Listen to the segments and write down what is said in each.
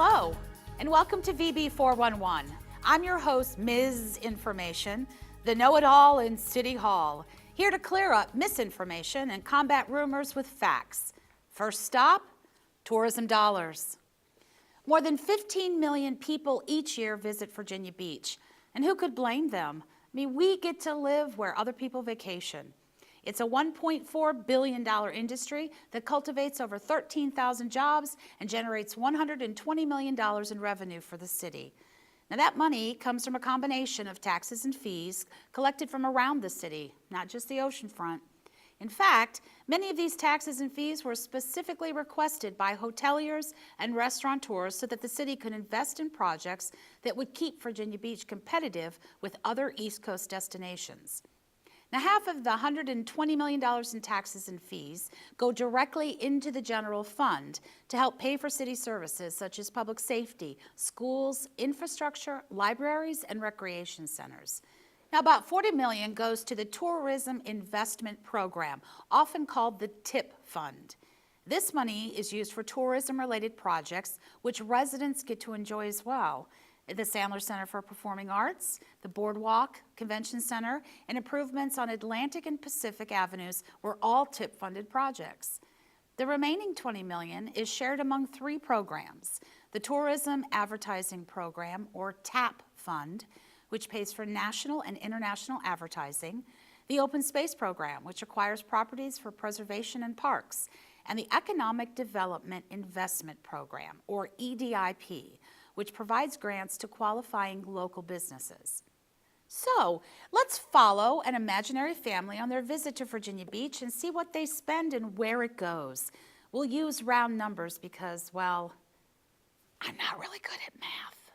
Hello, and welcome to VB 411. I'm your host, Ms. Information, the know-it-all in City Hall, here to clear up misinformation and combat rumors with facts. First stop, tourism dollars. More than 15 million people each year visit Virginia Beach, and who could blame them? I mean, we get to live where other people vacation. It's a $1.4 billion industry that cultivates over 13,000 jobs and generates $120 million in revenue for the city. Now that money comes from a combination of taxes and fees collected from around the city, not just the oceanfront. In fact, many of these taxes and fees were specifically requested by hoteliers and restaurateurs so that the city could invest in projects that would keep Virginia Beach competitive with other East Coast destinations. Now, half of the $120 million in taxes and fees go directly into the general fund to help pay for city services such as public safety, schools, infrastructure, libraries, and recreation centers. Now, about $40 million goes to the Tourism Investment Program, often called the TIP Fund. This money is used for tourism-related projects, which residents get to enjoy as well. The Sandler Center for Performing Arts, the Boardwalk Convention Center, and improvements on Atlantic and Pacific Avenues were all TIP-funded projects. The remaining $20 million is shared among three programs: the Tourism Advertising Program, or TAP Fund, which pays for national and international advertising, the Open Space Program, which acquires properties for preservation and parks, and the Economic Development Investment Program, or EDIP, which provides grants to qualifying local businesses. So let's follow an imaginary family on their visit to Virginia Beach and see what they spend and where it goes. We'll use round numbers because, well, I'm not really good at math.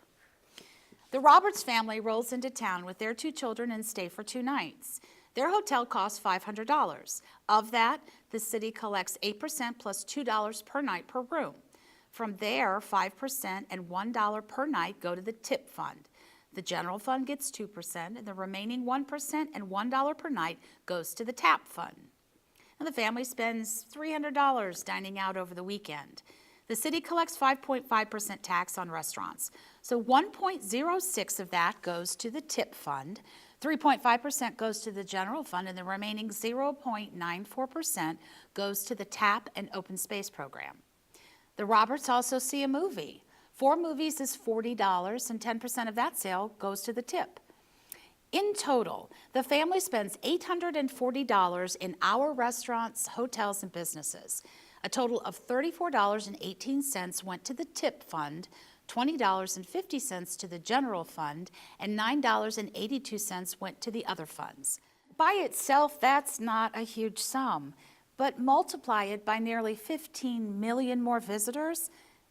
The Roberts family rolls into town with their two children and stay for 2 nights. Their hotel costs $500. Of that, the city collects 8% plus $2 per night per room. From there, 5% and $1 per night go to the TIP fund. The general fund gets 2%, and the remaining 1% and $1 per night goes to the TAP fund. And the family spends $300 dining out over the weekend. The city collects 5.5% tax on restaurants. So 1.06 of that goes to the TIP fund, 3.5% goes to the general fund, and the remaining 0.94% goes to the TAP and Open Space Program. The Roberts also see a movie. 4 movies is $40, and 10% of that sale goes to the tip. In total, the family spends $840 in our restaurants, hotels, and businesses. A total of $34.18 went to the tip fund, $20.50 to the general fund, and $9.82 went to the other funds. By itself, that's not a huge sum. But multiply it by nearly 15 million more visitors,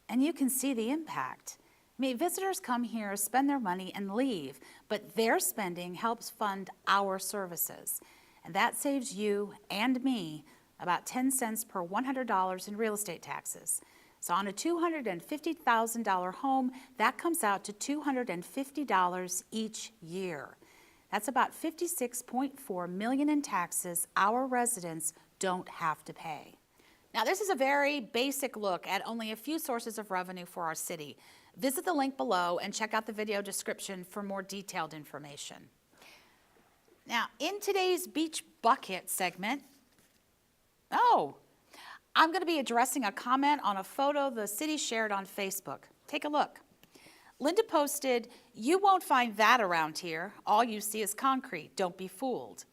and you can see the impact. I mean, visitors come here, spend their money, and leave, but their spending helps fund our services. And that saves you and me about 10 cents per $100 in real estate taxes. So on a $250,000 home, that comes out to $250 each year. That's about $56.4 million in taxes our residents don't have to pay. Now, this is a very basic look at only a few sources of revenue for our city. Visit the link below and check out the video description for more detailed information. Now, in today's Beach Bucket segment, I'm going to be addressing a comment on a photo the city shared on Facebook. Take a look. Linda posted, "You won't find that around here. All you see is concrete. Don't be fooled."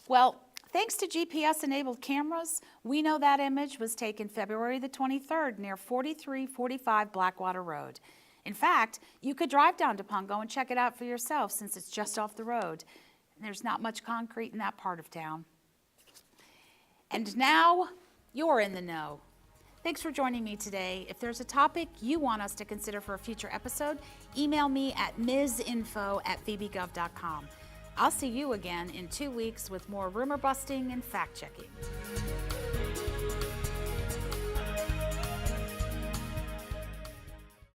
Well, thanks to GPS-enabled cameras, we know that image was taken February the 23rd near 4345 Blackwater Road. In fact, you could drive down to Pungo and check it out for yourself since it's just off the road. And there's not much concrete in that part of town. And now, you're in the know. Thanks for joining me today. If there's a topic you want us to consider for a future episode, email me at misinfo@vbgov.com. I'll see you again in 2 weeks with more rumor busting and fact checking.